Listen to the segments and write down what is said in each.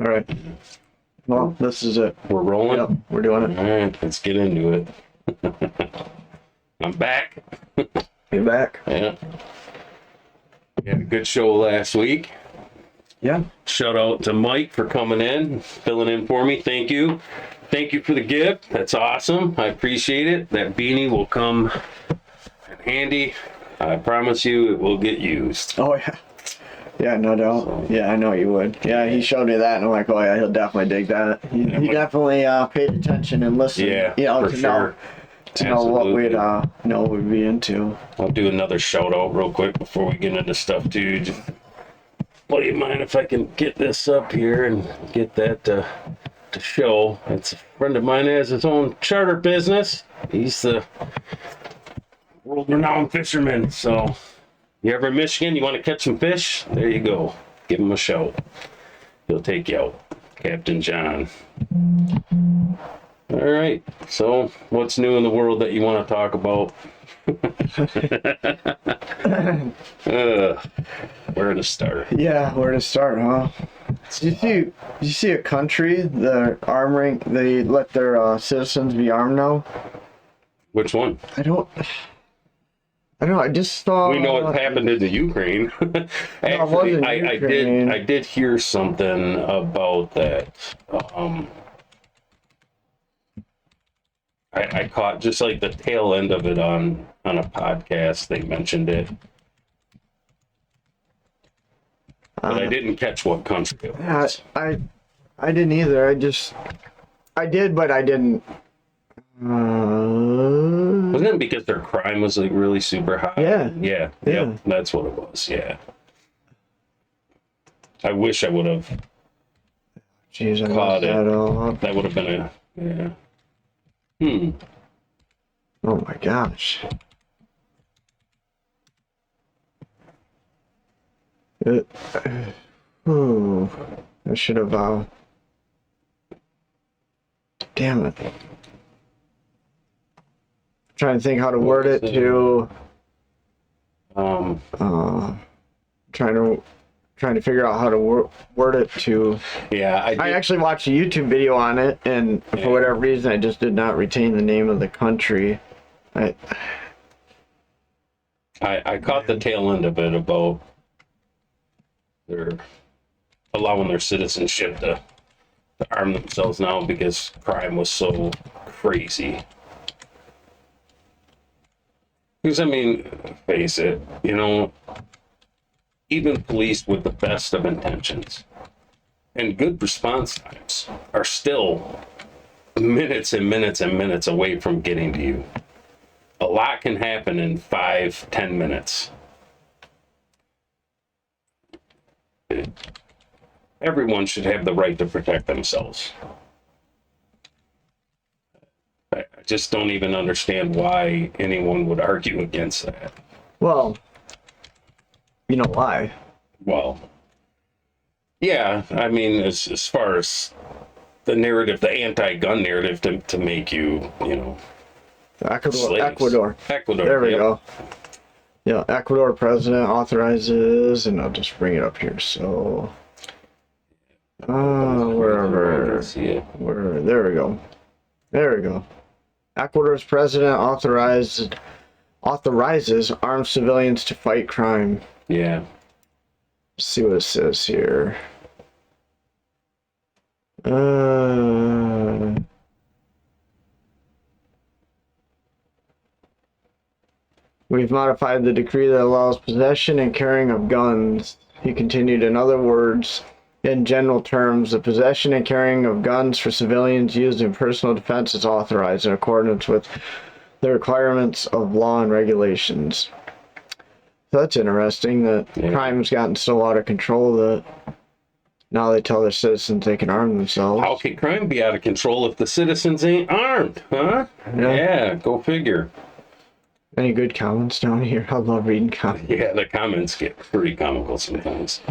All right. Well, this is it. We're rolling? Yep, we're doing it. All right, let's get into it. I'm back. You're back. Yeah. We had a good show last week. Yeah. Shout out to Mike for coming in, filling in for me. Thank you. Thank you for the gift. That's awesome. I appreciate it. That beanie will come in handy. I promise you it will get used. Oh, yeah. Yeah, no doubt. Yeah, I know you would. Yeah, he showed me that, and I'm like, oh, yeah, he'll definitely dig that. He definitely paid attention and listened. Yeah, you know, for to sure. know what we'd know we'd be into. I'll do another shout out real quick before we get into stuff, dude. Well, you mind if I can get this up here and get that to show? It's a friend of mine has his own charter business. He's the world-renowned fisherman. So, you ever in Michigan, you want to catch some fish? There you go. Give him a shout. He'll take you out. Captain John. All right. So, what's new in the world that you want to talk about? Where to start? Yeah, where to start, huh? Did you see a country, they let their citizens be armed now? Which one? I don't know, I just saw... We know what happened in the Ukraine. Actually, I did hear something about that. I caught just like the tail end of it on a podcast. They mentioned it. But I didn't catch what country it was. I didn't either. I did, but I didn't. Wasn't it because their crime was like really super high? Yeah. Yeah. Yep. That's what it was. Yeah. I wish I would have caught it. That would have been a yeah. Oh my gosh. I should have. Damn it. Trying to think how to word it to. Trying to figure out how to word it to. Yeah, I actually watched a YouTube video on it, and for whatever reason, I just did not retain the name of the country. I caught the tail end of it about they're allowing their citizenship to arm themselves now because crime was so crazy. Because, I mean, face it, you know, even police with the best of intentions and good response times are still minutes and minutes and minutes away from getting to you. A lot can happen in 5-10 minutes. Everyone should have the right to protect themselves. I just don't even understand why anyone would argue against that. Well, you know why? Well, yeah, I mean, as far as the narrative, the anti-gun narrative to make you, you know, Ecuador. Ecuador. There we go. Yeah, Ecuador president authorizes, and I'll just bring it up here. So, wherever. There we go. There we go. Ecuador's president authorizes armed civilians to fight crime. Yeah. Let's see what it says here. We've modified the decree that allows possession and carrying of guns. He continued, in other words, in general terms, the possession and carrying of guns for civilians used in personal defense is authorized in accordance with the requirements of law and regulations. So that's interesting that crime's gotten so out of control that now they tell their citizens they can arm themselves. How can crime be out of control if the citizens ain't armed, huh? Yeah, go figure. Any good comments down here? I love reading comments. Yeah, the comments get pretty comical sometimes.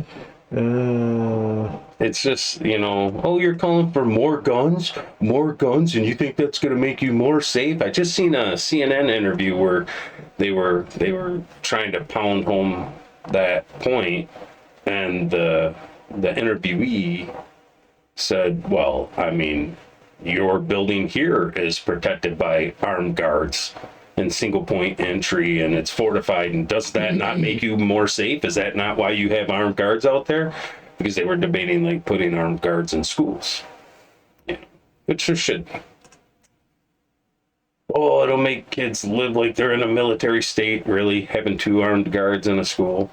It's just, you know, oh, you're calling for more guns, and you think that's going to make you more safe? I just seen a CNN interview where they were trying to pound home that point, and the interviewee said, well, I mean, your building here is protected by armed guards and single point entry, and it's fortified, and does that not make you more safe? Is that not why you have armed guards out there? Because they were debating like putting armed guards in schools. Yeah, which there should be. Oh, it'll make kids live like they're in a military state, really, having 2 armed guards in a school.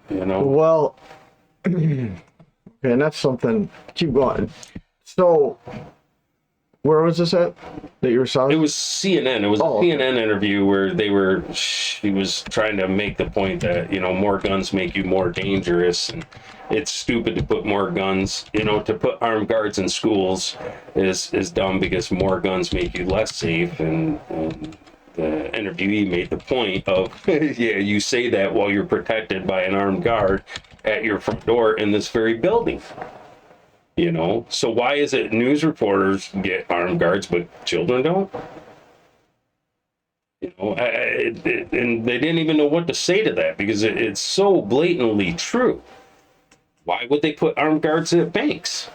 You know? Well, and that's something. Keep going. So, where was this at that you were saw? It was CNN. It was a CNN interview where she was trying to make the point that, you know, more guns make you more dangerous, and it's stupid to put more guns, you know, to put armed guards in schools is dumb because more guns make you less safe. And the interviewee made the point of, yeah, you say that while you're protected by an armed guard at your front door in this very building. You know, so why is it news reporters get armed guards but children don't? You know, and they didn't even know what to say to that because it's so blatantly true. Why would they put armed guards at banks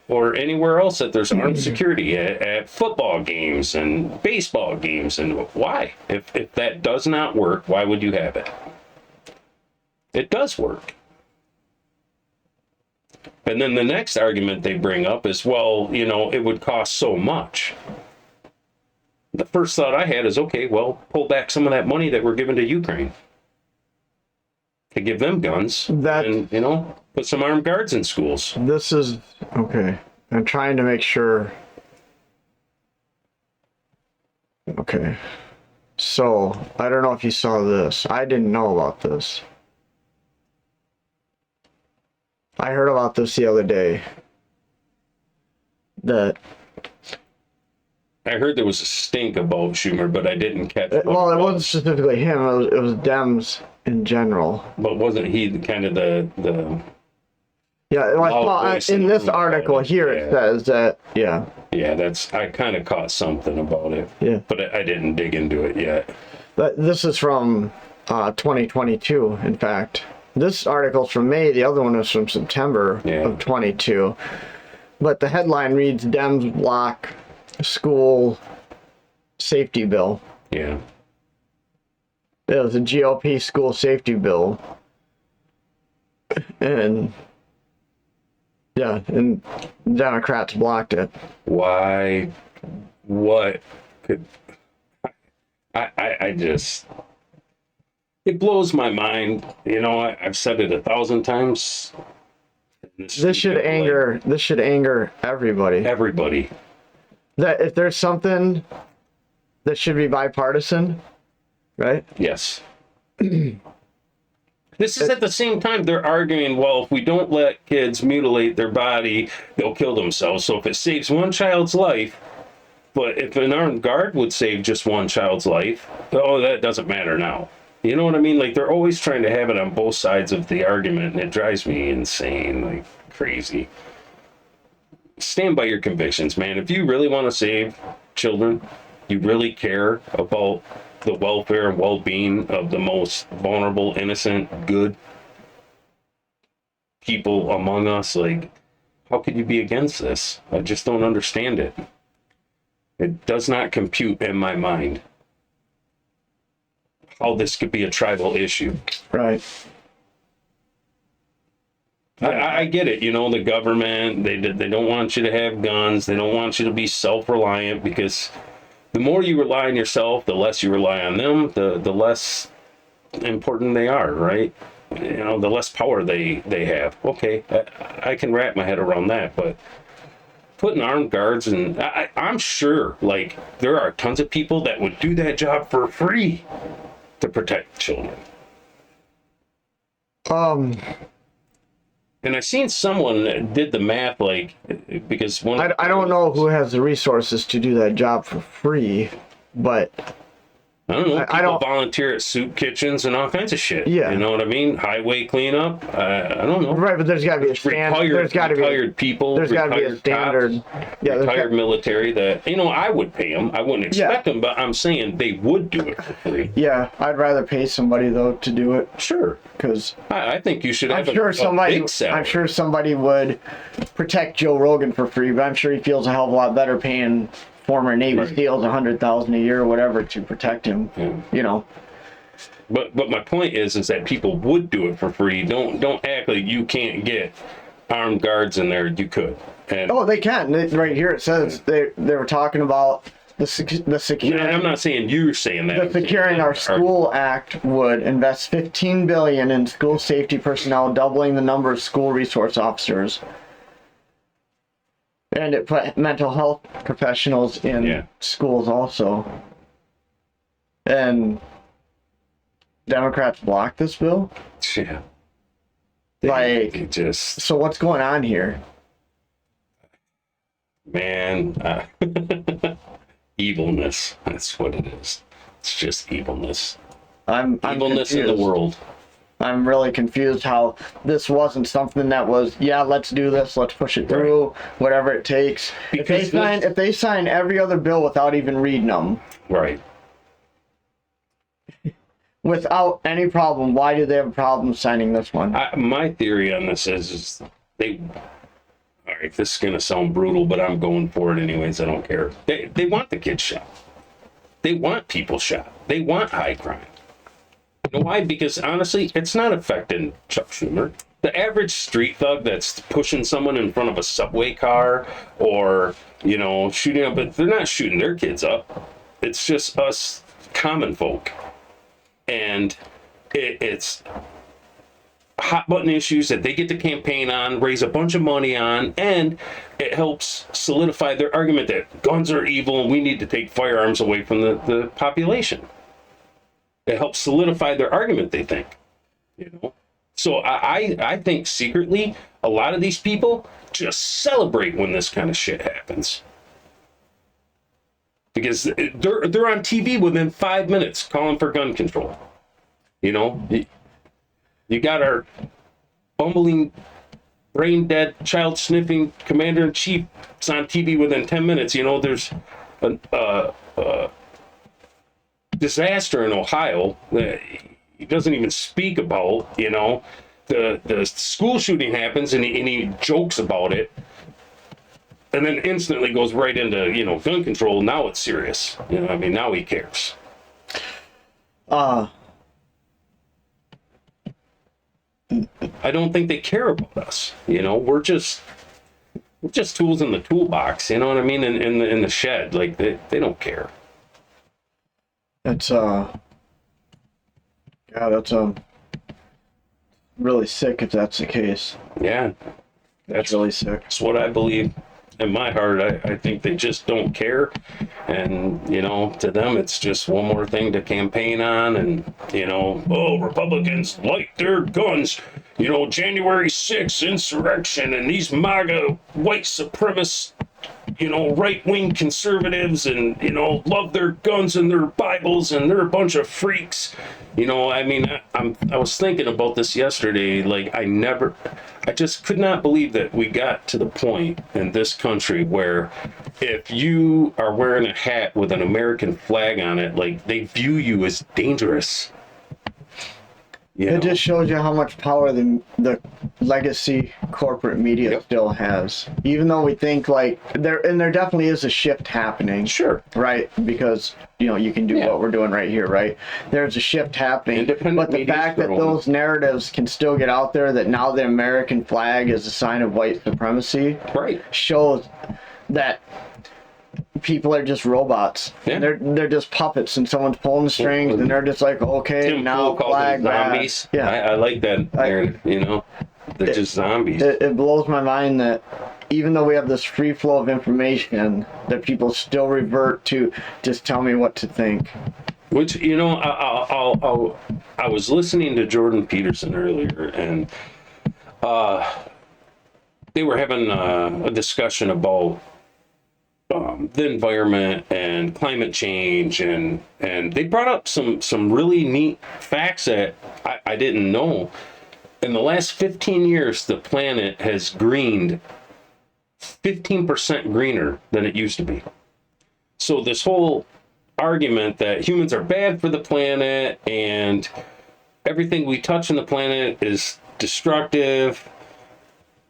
or anywhere else that there's armed security at football games and baseball games? And why? If that does not work, why would you have it? It does work. And then the next argument they bring up is, well, you know, it would cost so much. The first thought I had is, okay, well, pull back some of that money that we're giving to Ukraine to give them guns and, you know, put some armed guards in schools. This is, okay. I'm trying to make sure. Okay. So, I don't know if you saw this. I didn't know about this. I heard about this the other day. That I heard there was a stink about Schumer, but I didn't catch it. Well, it wasn't specifically him. It was Dems in general. But wasn't he the kind of the Yeah, well, in this article here it says that, yeah. Yeah, I kind of caught something about it. Yeah. But I didn't dig into it yet. But this is from 2022, in fact. This article's from May, the other one is from September of 22. But the headline reads, Dems block school safety bill. Yeah. It was a GOP school safety bill. And and Democrats blocked it. Why? What could I just, it blows my mind. You know, I've said it 1,000 times. This should anger everybody. Everybody. That if there's something that should be bipartisan, right? Yes. This is at the same time they're arguing, well, if we don't let kids mutilate their body, they'll kill themselves. So if it saves one child's life, but if an armed guard would save just one child's life, oh, that doesn't matter now. You know what I mean? Like, they're always trying to have it on both sides of the argument, and it drives me insane, like crazy. Stand by your convictions, man. If you really want to save children, you really care about the welfare and well-being of the most vulnerable, innocent, good people among us, like, how could you be against this? I just don't understand it. It does not compute in my mind how this could be a tribal issue. Right. I get it, you know, the government, they don't want you to have guns, they don't want you to be self-reliant, because the more you rely on yourself, the less you rely on them, the less important they are, right? You know, the less power they have. Okay, I can wrap my head around that, but putting armed guards, and I'm sure, like, there are tons of people that would do that job for free to protect children. And I seen someone that did the math, like, because I don't know who has the resources to do that job for free, but I don't know. I People don't- volunteer at soup kitchens and all kinds of shit. Yeah. You know what I mean? Highway cleanup. I don't know. Right, but there's got to be a standard. There's got to be retired people. there's got to be a retired standard. cops, Yeah, there's retired got- military that, I would pay them. I wouldn't expect them, but I'm saying they would do it for free. yeah. I'd rather pay somebody though to do it Sure. because I think you should I'm have sure a somebody. big salary. I'm sure somebody would protect Joe Rogan for free, but I'm sure he feels a hell of a lot better paying former Navy Right. SEALs $100,000 a year or whatever to protect him. Yeah. You know. But my point is that people would do it for free. Don't act like you can't get armed guards in there. You could. And Oh, they can. Right here it says they were talking about the security. and I'm not saying you're saying that. The Securing Our School Act would invest $15 billion in school safety personnel, doubling the number of school resource officers. And it put mental health professionals in Yeah. schools also. And Democrats blocked this bill. Yeah. Like, It just, so what's going on here? man, evilness. That's what it is. It's just evilness. I'm Evilness in the confused. world. I'm really confused how this wasn't something that was, yeah, let's do this, let's push it through, whatever it takes. Because If they sign every other bill without even reading them, Right. without any problem, why do they have a problem signing this one? My theory on this is they. All right, this is gonna sound brutal, but I'm going for it anyways. I don't care. They want the kids shot. They want people shot. They want high crime. You know why? Because honestly, it's not affecting Chuck Schumer. The average street thug that's pushing someone in front of a subway car or shooting up, but they're not shooting their kids up. It's just us common folk, and it's hot button issues that they get to campaign on, raise a bunch of money on, and it helps solidify their argument that guns are evil and we need to take firearms away from the population. It helps solidify their argument, they think. So I think secretly a lot of these people just celebrate when this kind of shit happens. Because they're on TV within 5 minutes calling for gun control. You got our bumbling, brain-dead, child-sniffing commander-in-chief is on TV within 10 minutes. There's a disaster in Ohio that he doesn't even speak about. The school shooting happens and he jokes about it. And then instantly goes right into, gun control. Now it's serious. Now he cares. I don't think they care about us. We're just tools in the toolbox. You know what I mean? In the shed, like they don't care. That's that's really sick if that's the case. Yeah, That's really sick. that's what I believe. In my heart, I think they just don't care. And, to them, it's just one more thing to campaign on. And, Republicans like their guns. January 6th insurrection and these MAGA white supremacists, right-wing conservatives and, love their guns and their Bibles and they're a bunch of freaks. I was thinking about this yesterday. Like, I just could not believe that we got to the point in this country where if you are wearing a hat with an American flag on it, like, they view you as dangerous. It just shows you how much power the legacy corporate media Yep. still has. Even though we think like there definitely is a shift happening. Sure. Right? Because you can do Yeah. what we're doing right here, right? There's a shift happening. Independent but the media's fact that growing. those narratives can still get out there that now the American flag is a sign of white supremacy Right. shows that people are just robots. Yeah. They're just puppets and someone's pulling the strings and they're just like, okay, Tim now Pool calls flag them that. zombies. Yeah. I like that narrative, They're just zombies. It blows my mind that even though we have this free flow of information, that people still revert to just tell me what to think. Which, I was listening to Jordan Peterson earlier, and they were having a discussion about the environment and climate change, and they brought up some really neat facts that I didn't know. In the last 15 years, the planet has greened 15% greener than it used to be. So this whole argument that humans are bad for the planet and everything we touch on the planet is destructive,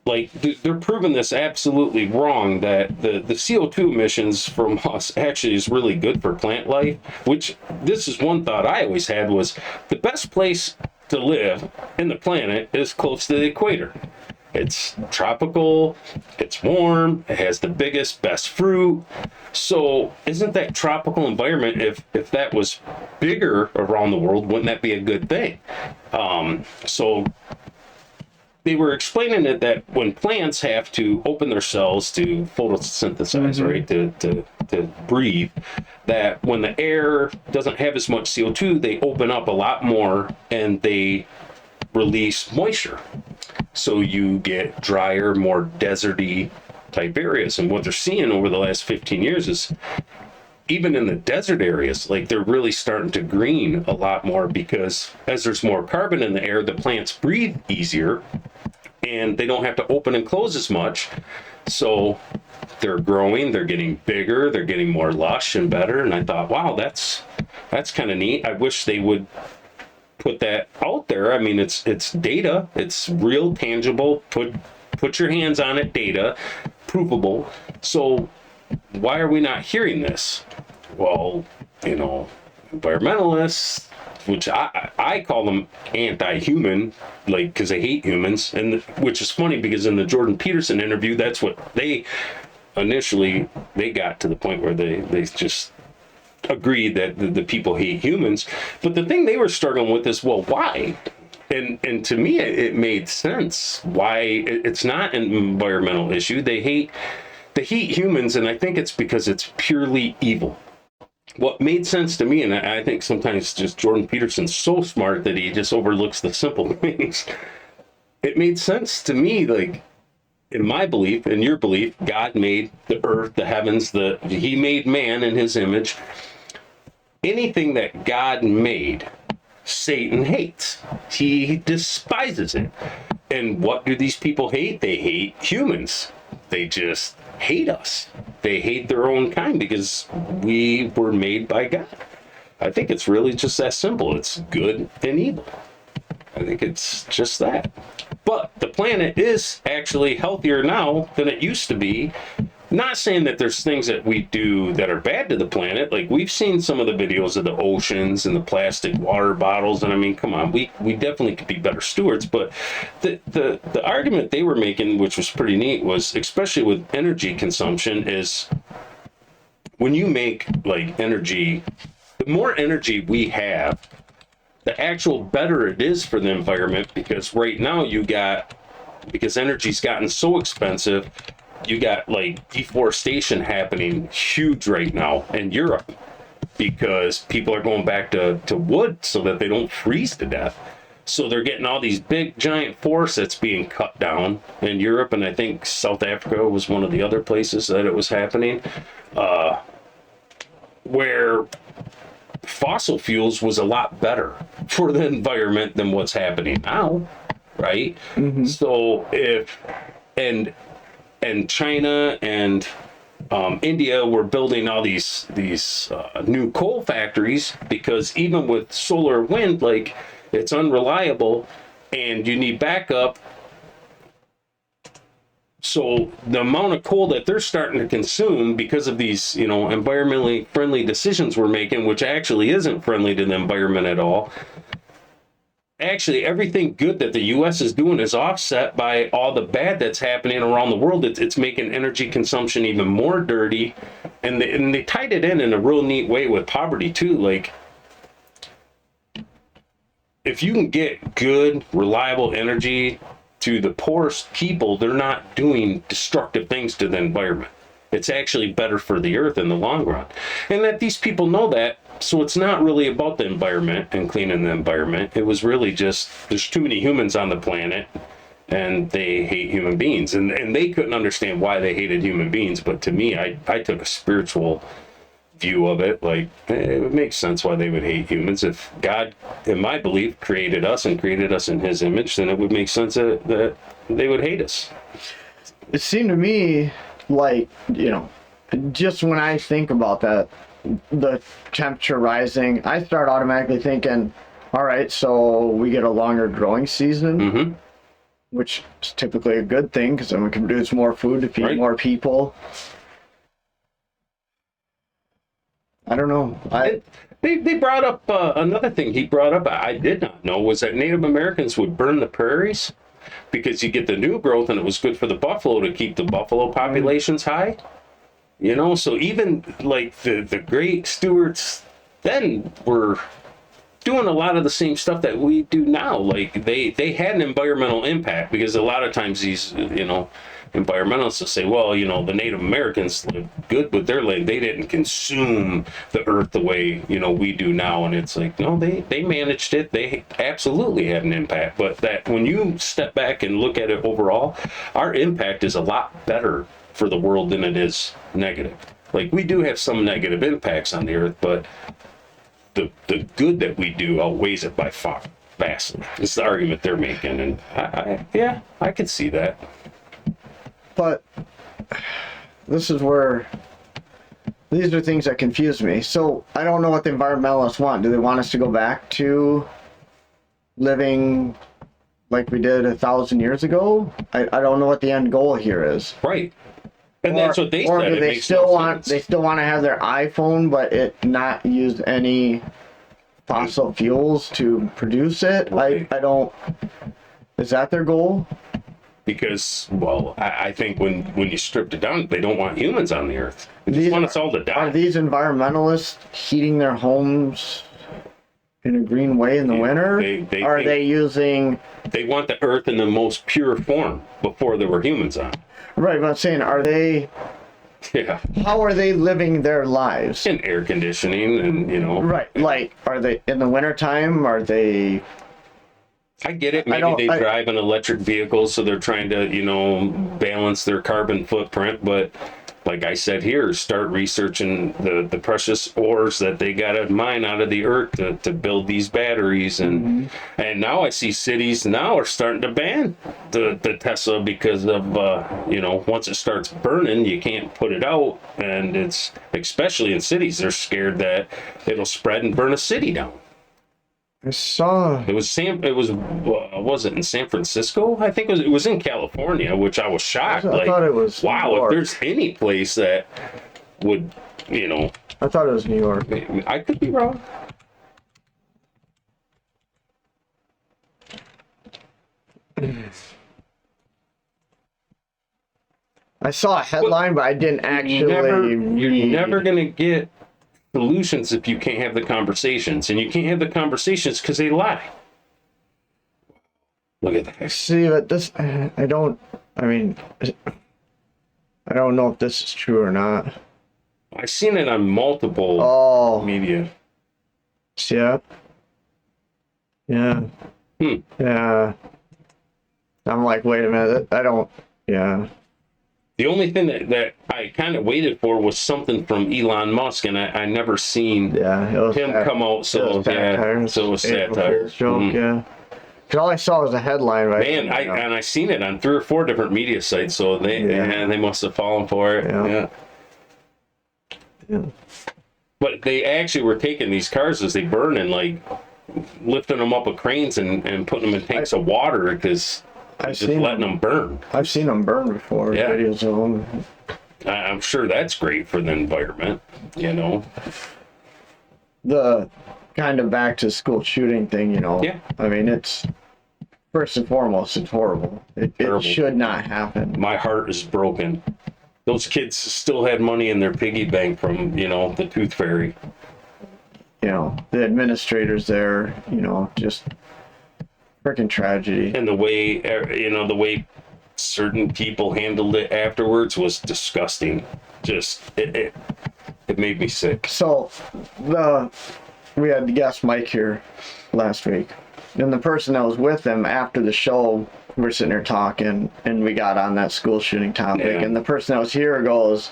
like they're proving this absolutely wrong, that the CO2 emissions from us actually is really good for plant life, which this is one thought I always had, was the best place to live in the planet is close to the equator. It's tropical, it's warm, it has the biggest, best fruit. So isn't that tropical environment, if that was bigger around the world, wouldn't that be a good thing? So they were explaining it, that when plants have to open their cells to photosynthesize, right, to breathe, that when the air doesn't have as much CO2, they open up a lot more and they release moisture. So you get drier, more deserty type areas. And what they're seeing over the last 15 years is even in the desert areas, like they're really starting to green a lot more, because as there's more carbon in the air, the plants breathe easier and they don't have to open and close as much. So they're growing, they're getting bigger, they're getting more lush and better. And I thought, wow, that's kind of neat. I wish they would put that out there. I mean, it's data, it's real, tangible, put your hands on it, data, provable. So why are we not hearing this? Well, you know, environmentalists, which I call them anti-human, like, because they hate humans, and which is funny because in the Jordan Peterson interview, that's what they initially, they got to the point where they just agreed that the people hate humans. But the thing they were struggling with is, well, why? And to me, it made sense why it's not an environmental issue. They hate humans, and I think it's because it's purely evil. What made sense to me, and I think sometimes just Jordan Peterson's so smart that he just overlooks the simple things. It made sense to me, like, in my belief, in your belief, God made the earth, the heavens, he made man in his image. Anything that God made, Satan hates. He despises it. And what do these people hate? They hate humans. They just hate us. They hate their own kind because we were made by God. I think it's really just that simple. It's good and evil. I think it's just that. But the planet is actually healthier now than it used to be. Not saying that there's things that we do that are bad to the planet. Like, we've seen some of the videos of the oceans and the plastic water bottles, and I mean, come on, we definitely could be better stewards. But the argument they were making, which was pretty neat, was, especially with energy consumption, is when you make, like, energy, the more energy we have, the actual better it is for the environment, because right now because energy's gotten so expensive, you got, like, deforestation happening huge right now in Europe because people are going back to wood so that they don't freeze to death. So they're getting all these big giant forests that's being cut down in Europe, and I think South Africa was one of the other places that it was happening, where fossil fuels was a lot better for the environment than what's happening now, right? Mm-hmm. So and China and India were building all these new coal factories, because even with solar wind, like, it's unreliable and you need backup. So the amount of coal that they're starting to consume because of these, you know, environmentally friendly decisions we're making, which actually isn't friendly to the environment at all. Actually, everything good that the U.S. is doing is offset by all the bad that's happening around the world. It's making energy consumption even more dirty. And they tied it in a real neat way with poverty, too. Like, if you can get good, reliable energy to the poorest people, they're not doing destructive things to the environment. It's actually better for the earth in the long run. And that these people know that. So it's not really about the environment and cleaning the environment. It was really just, there's too many humans on the planet, and they hate human beings, and they couldn't understand why they hated human beings. But to me, I took a spiritual view of it. Like, it would make sense why they would hate humans. If God, in my belief, created us and created us in his image, then it would make sense that they would hate us. It seemed to me like, just when I think about that, the temperature rising, I start automatically thinking, all right, so we get a longer growing season, which is typically a good thing because then we can produce more food to feed more people. I don't know. They brought up another thing he brought up I did not know was that Native Americans would burn the prairies because you get the new growth, and it was good for the buffalo to keep the buffalo populations high. So even like the great stewards then were doing a lot of the same stuff that we do now. Like they had an environmental impact, because a lot of times these environmentalists will say, well, the Native Americans lived good with their land. They didn't consume the earth the way, we do now. And it's like, no, they managed it. They absolutely had an impact. But that when you step back and look at it overall, our impact is a lot better for the world than it is negative. Like, we do have some negative impacts on the earth, but the good that we do outweighs it by far, vastly. It's the argument they're making. And I could see that. But this is where these are things that confuse me. So I don't know what the environmentalists want. Do they want us to go back to living like we did 1,000 years ago? I don't know what the end goal here is. Right. And that's what they said. Or do they still want to have their iPhone, but it not use any fossil fuels to produce it? Right. I don't. Is that their goal? Because, well, I think when you stripped it down, they don't want humans on the earth. They just want us all to die. Are these environmentalists heating their homes in a green way in the winter? Are they using... They want the earth in the most pure form before there were humans on it. Right, but I'm saying, are they... Yeah. How are they living their lives? And air conditioning and, Right, like, are they in the wintertime? Are they... I get it. Maybe they drive an electric vehicle, so they're trying to, balance their carbon footprint. But like I said here, start researching the precious ores that they got to mine out of the earth to build these batteries. And now I see cities now are starting to ban the Tesla because of, once it starts burning, you can't put it out. And it's, especially in cities, they're scared that it'll spread and burn a city down. I saw... Was it in San Francisco? I think it was in California, which I was shocked. I thought it was wow, New York. If there's any place that would, I thought it was New York. I could be wrong. I saw a headline, but I didn't actually You're never going to get solutions if you can't have the conversations, and you can't have the conversations because they lie. Look at that. See, but this, I don't know if this is true or not. I've seen it on multiple media. Yeah. Yeah. I'm like, wait a minute, The only thing that I kind of waited for was something from Elon Musk, and I never seen him come out. So it was satire. Joke, yeah. Because all I saw was a headline. Right? Man, I seen it on 3 or 4 different media sites, so they must have fallen for it. Yeah. But they actually were taking these cars as they burn and like lifting them up with cranes and putting them in tanks of water because. Just letting them burn. I've seen them burn before. Yeah. Videos of them. I'm sure that's great for the environment. The kind of back to school shooting thing. Yeah. I mean, it's first and foremost, it's horrible. It should not happen. My heart is broken. Those kids still had money in their piggy bank from the Tooth Fairy. The administrators there. Just. Freaking tragedy. And the way certain people handled it afterwards was disgusting. Just it made me sick. So we had the guest Mike here last week, and the person that was with him after the show we're sitting there talking, and we got on that school shooting topic, Yeah. and the person that was here goes,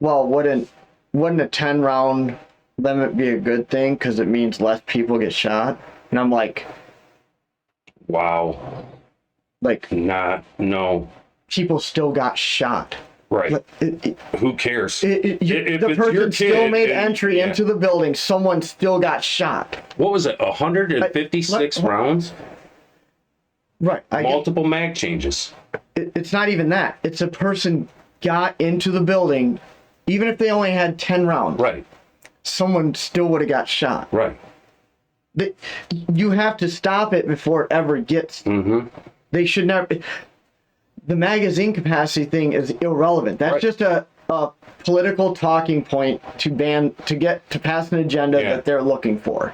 well, wouldn't a 10-round limit be a good thing because it means less people get shot? And I'm like, Wow. No. people still got shot. Right. Like, Who cares? the it's your person still kid, made and- entry yeah. into the building. Someone still got shot. What was it? 156 Like, rounds? Right. Multiple mag changes. It's not even that. It's a person got into the building, even if they only had 10 rounds. Right. Someone still would have got shot. Right. You have to stop it before it ever gets. Mm-hmm. They should never. The magazine capacity thing is irrelevant. That's Right. just a political talking point to pass an agenda Yeah. that they're looking for.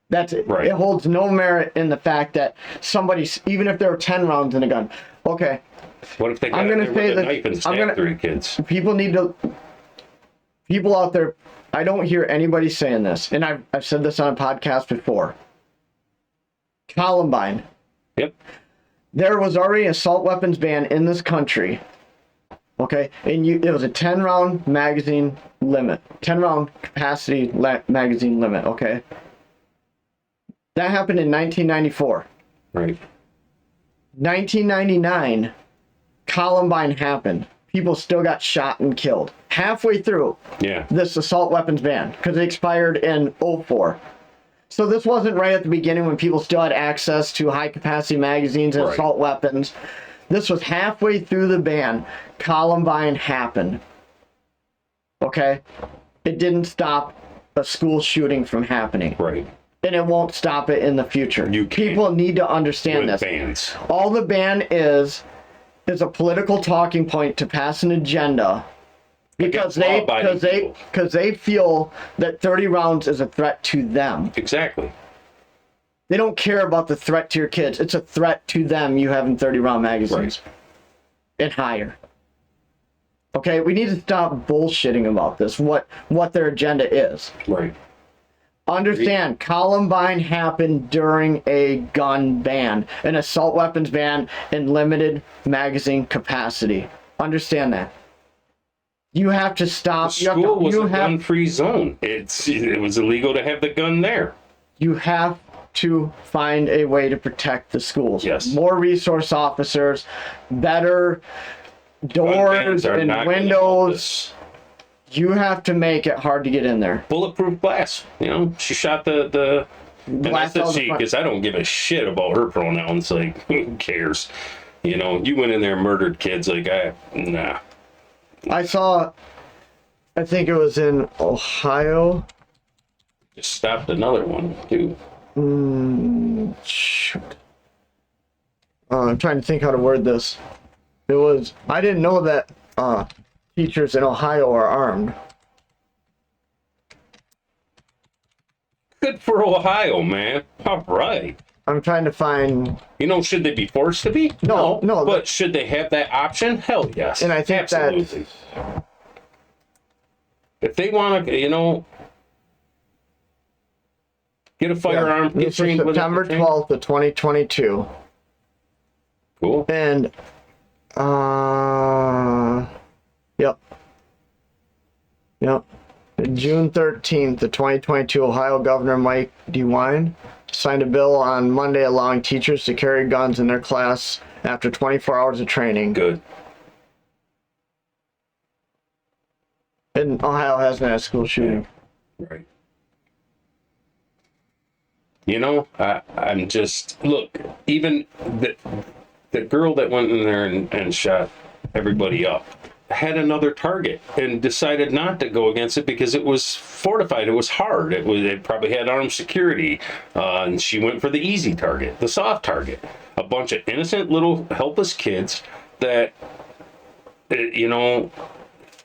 That's it. Right. It holds no merit in the fact that even if there were 10 rounds in a gun, okay, What if they got I'm in gonna there say with a that- knife and I'm stabbed gonna- 3 kids? people out there, I don't hear anybody saying this, and I've said this on a podcast before. Columbine. Yep. There was already an assault weapons ban in this country. Okay, and it was a 10-round magazine limit, 10-round capacity magazine limit. Okay, that happened in 1994. Right. 1999, Columbine happened. People still got shot and killed halfway through Yeah. this assault weapons ban because it expired in 04. So this wasn't right at the beginning when people still had access to high capacity magazines and Right. assault weapons. This was halfway through the ban. Columbine happened. Okay? It didn't stop a school shooting from happening. Right. And it won't stop it in the future. You can't. People need to understand With this. bans. All the ban is a political talking point to pass an agenda because they feel that 30 rounds is a threat to them. Exactly. They don't care about the threat to your kids. It's a threat to them you having 30-round magazines and higher. Okay, we need to stop bullshitting about this. What their agenda is. Right. Understand, Columbine happened during a gun ban, an assault weapons ban, and limited magazine capacity. Understand that. You have to stop. The school was a gun-free zone. It was illegal to have the gun there. You have to find a way to protect the schools. Yes. More resource officers, better Gun bans doors are and not gonna help windows. this. You have to make it hard to get in there. Bulletproof glass. You know, she shot the and Glass that's the out the she front. because I don't give a shit about her pronouns. Like, who cares? You know, you went in there and murdered kids. Like, nah. I saw, I think it was in Ohio. Just stopped another one too. Shoot. I'm trying to think how to word this. I didn't know that teachers in Ohio are armed. Good for Ohio, man. All right. I'm trying to find, You know, should they be forced to be? No, But should they have that option? Hell yes. and I think absolutely. If they want to, you know, get a firearm, get this is trained with it, September train- 12th of 2022. Cool. And, yep. June 13th of 2022, Ohio Governor Mike DeWine signed a bill on Monday allowing teachers to carry guns in their class after 24 hours of training. Good. And Ohio hasn't had a school shooting. Right. You know, I'm just look. Even the girl that went in there and shot everybody up had another target and decided not to go against it because it was fortified. It was hard. It probably had armed security, and she went for the easy target, the soft target. A bunch of innocent little helpless kids that, you know,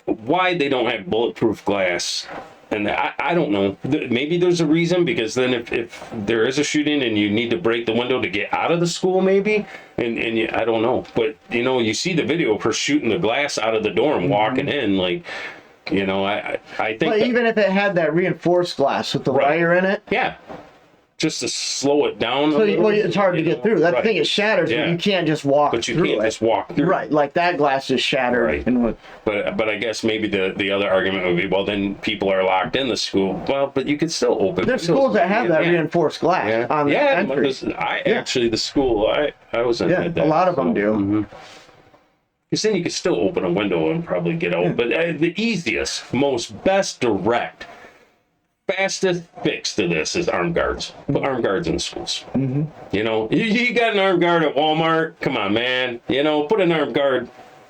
why they don't have bulletproof glass. And I don't know. Maybe there's a reason, because then if there is a shooting and you need to break the window to get out of the school, maybe, and I don't know. But, you know, you see the video of her shooting the glass out of the door and walking in, like, you know, I think. But even if it had that reinforced glass with the Right. wire in it, Yeah. just to slow it down. So it's hard to get through. That's the thing, it shatters, Yeah. but you can't just walk But you through can't it. just walk through. Right, like that glass is shattered. Right. And But I guess maybe the other argument would be, well, then people are locked in the school. Well, but you could still open. there's schools that have that reinforced glass on the entry. Actually, the school I was in. Yeah, had that, a lot of them do. Mm-hmm. Because then you could still open a window and probably get out. But the easiest, most best direct, fastest fix to this is armed guards. Put armed guards in the schools. Mm-hmm. You know, you got an armed guard at Walmart. Come on, man. You know, put an armed guard,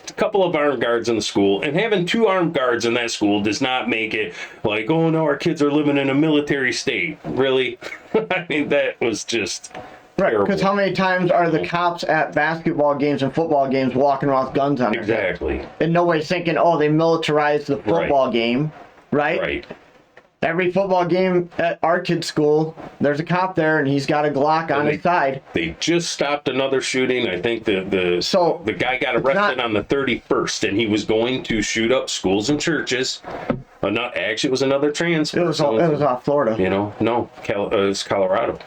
a couple of armed guards in the school. And having 2 armed guards in that school does not make it like, oh no, our kids are living in a military state. Really? I mean, that was just... Right, because how many times are the cops at basketball games and football games walking around with guns on their head? Exactly. And nobody's thinking, oh, they militarized the football game, right? Right. Every football game at our kid's school, there's a cop there and he's got a Glock on his side. They just stopped another shooting. I think the guy got arrested on the 31st, and he was going to shoot up schools and churches. Actually, it was another trans. It was off Florida. You know, no, it was Colorado.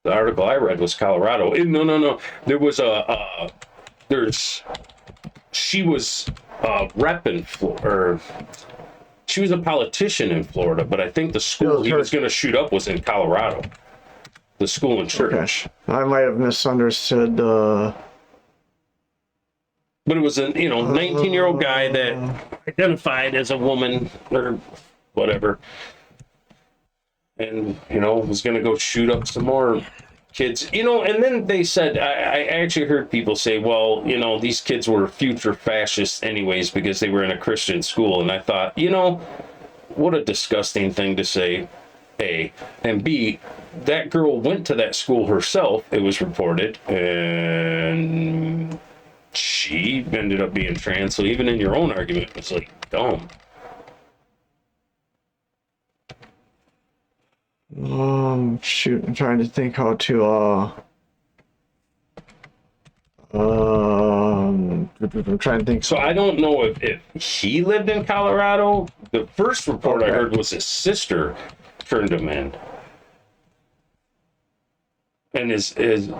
The article I read was Colorado. No. There was she was repping or she was a politician in Florida, but I think the school he was going to shoot up was in Colorado. The school and church. Okay. I might have misunderstood. But it was a 19-year-old guy that identified as a woman or whatever. And, was going to go shoot up some more kids. And then they said, I actually heard people say, well, these kids were future fascists anyways because they were in a Christian school. And I thought, what a disgusting thing to say, A. And B, that girl went to that school herself, it was reported, and she ended up being trans. So even in your own argument, it was like, dumb. Shoot, I'm trying to think how to, I'm trying to think. So I don't know if he lived in Colorado. The first report I heard was his sister turned him in. And the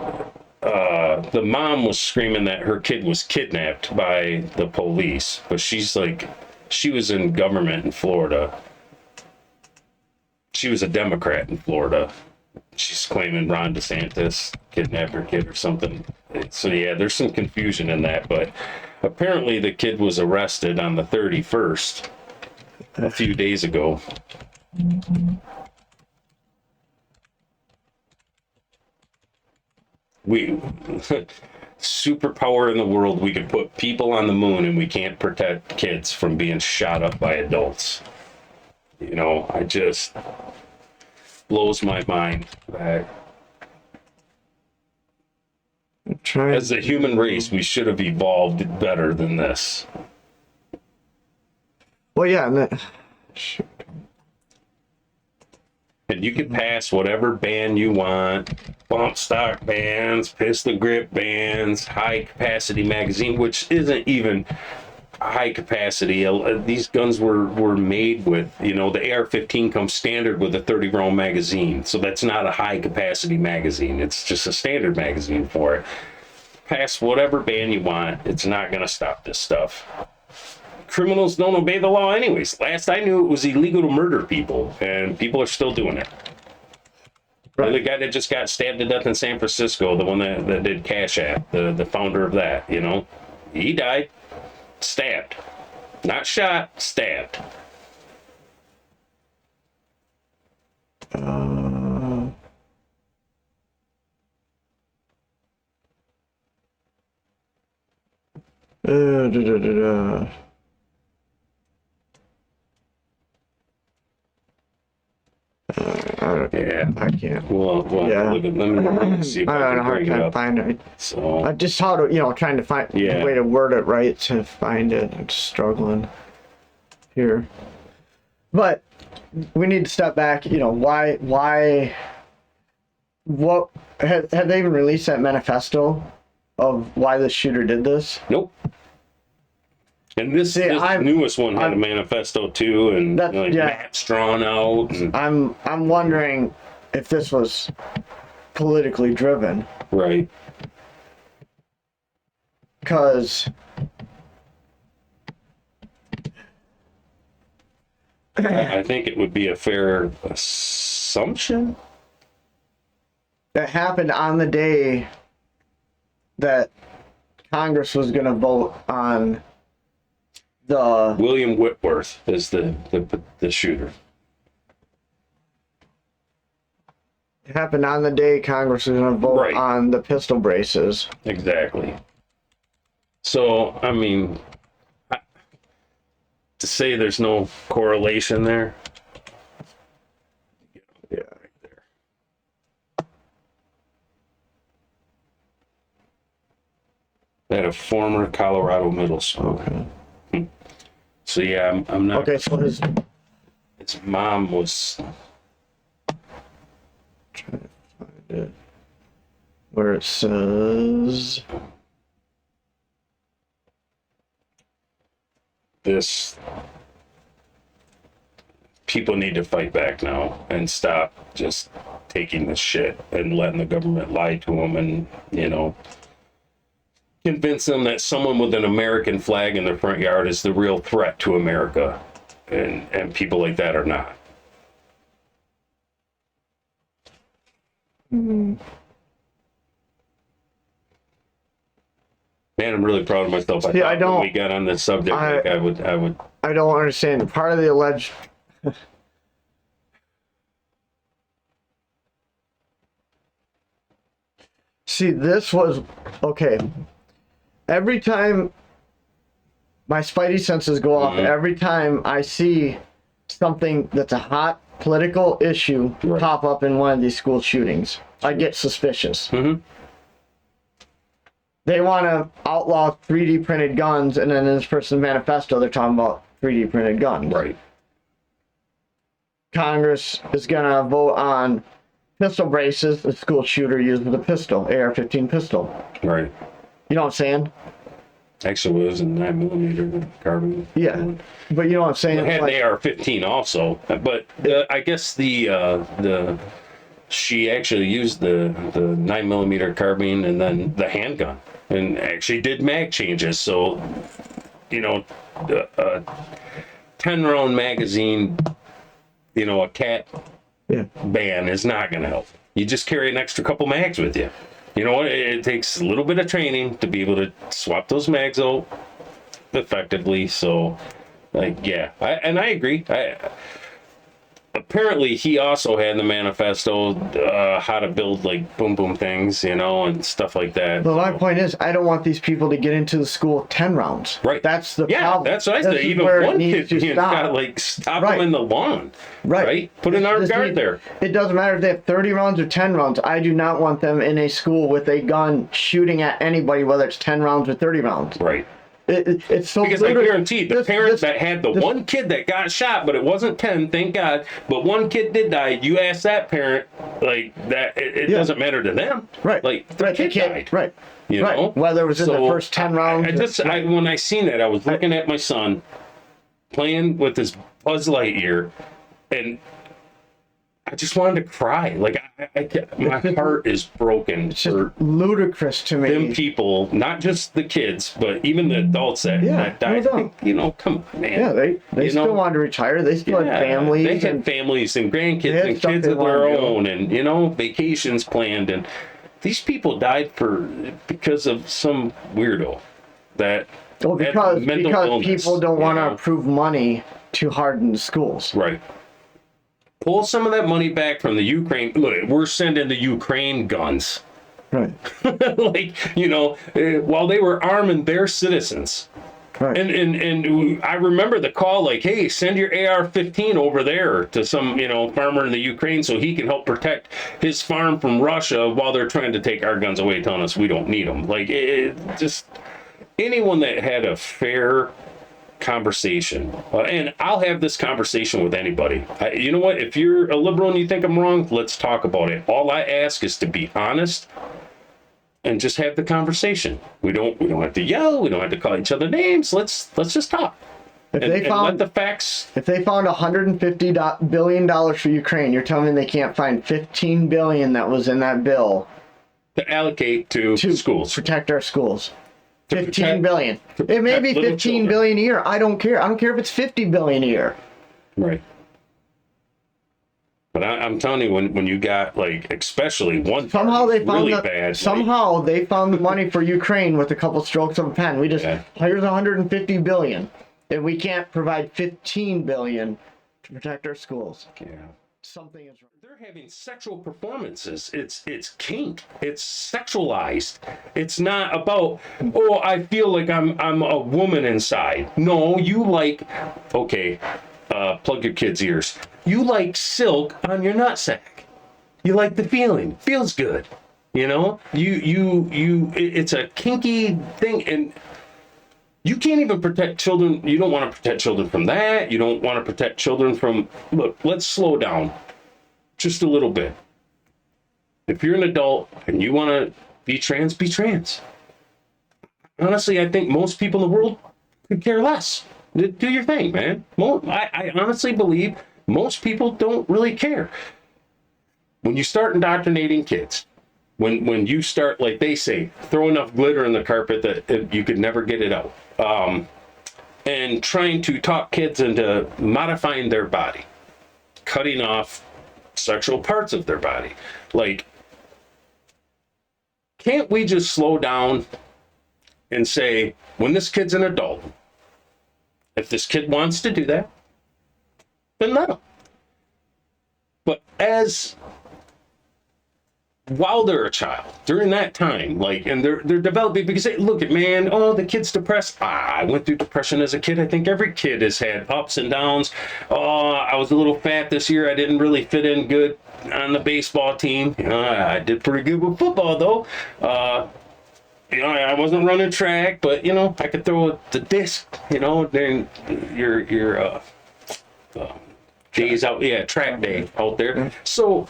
mom was screaming that her kid was kidnapped by the police, but she was in government in Florida. She was a Democrat in Florida. She's claiming Ron DeSantis kidnapped her kid or something. So yeah, there's some confusion in that, but apparently the kid was arrested on the 31st, a few days ago. Superpower in the world, we could put people on the moon and we can't protect kids from being shot up by adults. I just blows my mind that as a human race, we should have evolved better than this. Well, yeah, and you can pass whatever ban you want, bump stock bans, pistol grip bans, high capacity magazine, which isn't even high capacity. These guns were made with, the AR-15 comes standard with a 30-round magazine, so that's not a high capacity magazine. It's just a standard magazine for it. Pass whatever ban you want, it's not going to stop this stuff. Criminals don't obey the law anyways. Last I knew, it was illegal to murder people, and people are still doing it. Right. The guy that just got stabbed to death in San Francisco, the one that did Cash App, the founder of that, he died. Stabbed. Not shot, stabbed. I can't. Well, yeah. Let me see if I don't know can how bring to it up. find it. So I just how to, trying to find a way to word it right to find it. I'm struggling here. But we need to step back. What have they even released that manifesto of why the shooter did this? Nope. And this newest one had a manifesto too, and maps drawn out. And I'm wondering, if this was politically driven, Right. because I think it would be a fair assumption. that happened on the day that Congress was going to vote on the William Whitworth is the shooter. it happened on the day Congress was going to vote Right. on the pistol braces. Exactly. So, I mean, to say there's no correlation there. Yeah, right there. At a former Colorado middle school. Okay. So yeah, I'm not. Okay, so his Mom was. where it says This. People need to fight back now and stop just taking this shit and letting the government lie to them and, convince them that someone with an American flag in their front yard is the real threat to America. And people like that are not. Man, I'm really proud of myself. See, I don't- when we got on this subject, I would I don't understand. Part of the alleged See, this was okay. Every time my spidey senses go off, every time I see something that's a hot political issue Right. pop up in one of these school shootings, I get suspicious. Mhm. They want to outlaw 3D printed guns, and then in this person's manifesto, they're talking about 3D printed guns. right. Congress is going to vote on pistol braces. The school shooter used a pistol, AR-15 pistol. Right. You know what I'm saying? Actually, it was a 9mm carbine. Yeah. But you know what I'm saying? It had Like, an AR-15 also, but I guess she actually used the 9mm carbine and then the handgun, and actually did mag changes. So, a 10-round magazine, a cat yeah. ban is not going to help. You just carry an extra couple mags with you. You know what? It takes a little bit of training to be able to swap those mags out effectively. So, yeah, I agree. Apparently, he also had in the manifesto how to build boom boom things, and stuff like that. But my point is, I don't want these people to get into the school 10 rounds. Right. That's the Yeah, problem. that's what I This said. is Even where it one needs kid to being stop. got stop Right. him in the lawn. Right. Put an armed guard needs- there. It doesn't matter if they have 30 rounds or 10 rounds. I do not want them in a school with a gun shooting at anybody, whether it's 10 rounds or 30 rounds. Right. It's so Because I ludicrous. guarantee the This- parents this- that had the this- one kid that got shot, but it wasn't 10, thank God, but one kid did die, you ask that parent, that it Yeah. doesn't matter to them. Right. Their Right. kid died. Right. You Right. know? Whether it was in the So, first 10 rounds. When I seen that, I was looking at my son playing with his Buzz Lightyear, and I just wanted to cry. My heart is broken It's just for ludicrous to me. them people, not just the kids, but even the adults that Yeah, died. no doubt. Come on, man. Yeah, they You still know? wanted to retire. They still Yeah, had families. They had and families and They grandkids had and stuff kids they of their wanted to do. own, and vacations planned. And these people died because of some weirdo that well, had because mental illness, people don't want to you know? approve money to harden the schools. Right. Pull some of that money back from the Ukraine. Look, we're sending the Ukraine guns. Right. While they were arming their citizens. Right. And I remember the call, hey, send your AR-15 over there to some, farmer in the Ukraine so he can help protect his farm from Russia while they're trying to take our guns away, telling us we don't need them. Just anyone that had a fair conversation, and I'll have this conversation with anybody. You know what? If you're a liberal and you think I'm wrong, let's talk about it. All I ask is to be honest and just have the conversation. We don't have to yell. We don't have to call each other names. Let's just talk. If and, they and found let the facts. if they found $150 billion for Ukraine, you're telling me they can't find 15 billion that was in that bill To allocate to schools. protect our schools. To 15 protect- billion. to It may be protect little 15 children. billion a year. I don't care. I don't care if it's 50 billion a year. Right. But I'm telling you, when you got like, especially one Somehow they found really the, bad. somehow they found the money for Ukraine with a couple strokes of a pen. We just Yeah. here's 150 billion, and we can't provide 15 billion to protect our schools. Like, yeah. Something is wrong. They're having sexual performances. It's kink. It's sexualized. It's not about, oh, I feel like I'm a woman inside. No, you like, okay, plug your kids' ears. You like silk on your nutsack. You like the feeling. Feels good. You know? It's a kinky thing, and you can't even protect children. You don't want to protect children from that. You don't want to protect children from, look, let's slow down just a little bit. If you're an adult and you want to be trans, be trans. Honestly, I think most people in the world could care less. Do your thing, man. I honestly believe most people don't really care. When you start indoctrinating kids, when you start, like they say, throw enough glitter in the carpet that you could never get it out, and trying to talk kids into modifying their body, cutting off sexual parts of their body. Like, can't we just slow down and say, when this kid's an adult, if this kid wants to do that, then let him. But while they're a child, during that time, like, and they're developing, because they look at, man, oh, the kid's depressed. I went through depression as a kid. I think every kid has had ups and downs. Oh, I was a little fat this year. I didn't really fit in good on the baseball team. I did pretty good with football, though. I wasn't running track, but I could throw the disc. During your days out, track day out there. Mm-hmm. So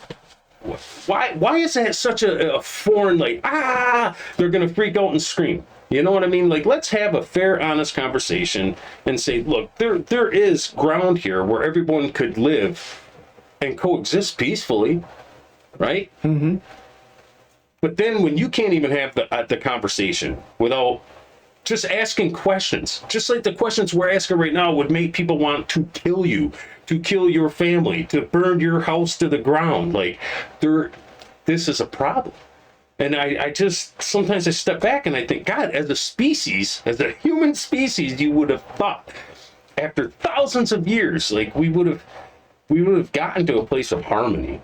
why is that such a foreign, like, they're gonna freak out and scream? You know what I mean? Like, let's have a fair, honest conversation and say, look, there is ground here where everyone could live and coexist peacefully, right? Mm-hmm. But then when you can't even have the conversation without just asking questions, just like the questions we're asking right now would make people want to kill you, to kill your family, to burn your house to the ground. Like, this is a problem. And I just, sometimes I step back and I think, God, as a species, as a human species, you would have thought after thousands of years, like, we would have gotten to a place of harmony.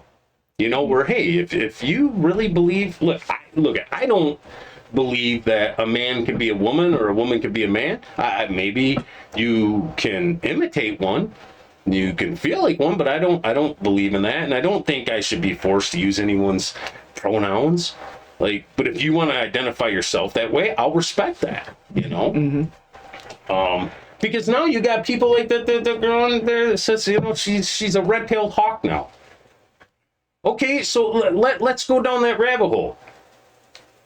Where, hey, if you really believe, I don't believe that a man can be a woman or a woman can be a man. Maybe you can imitate one, you can feel like one, but I don't believe in that, and I don't think I should be forced to use anyone's pronouns. Like, but if you want to identify yourself that way, I'll respect that. Mm-hmm. Because now you got people like the girl in there that says, she's a red-tailed hawk now. Okay, so let's go down that rabbit hole.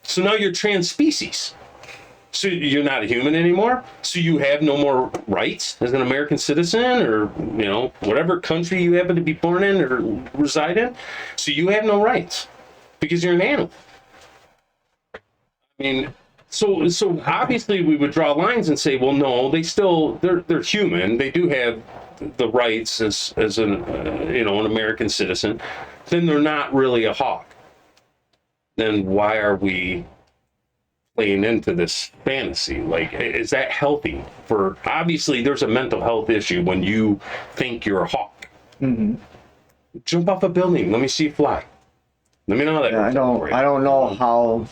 So now you're trans species. So you're not a human anymore. So you have no more rights as an American citizen, or whatever country you happen to be born in or reside in. So you have no rights because you're an animal. I mean, so obviously we would draw lines and say, well, no, they're human. They do have the rights as an an American citizen. Then they're not really a hawk. Then why are we playing into this fantasy? Like, is that healthy? Obviously there's a mental health issue when you think you're a hawk. Mm-hmm. Jump off a building. Let me see you fly. Let me know how that. Yeah, I don't know how.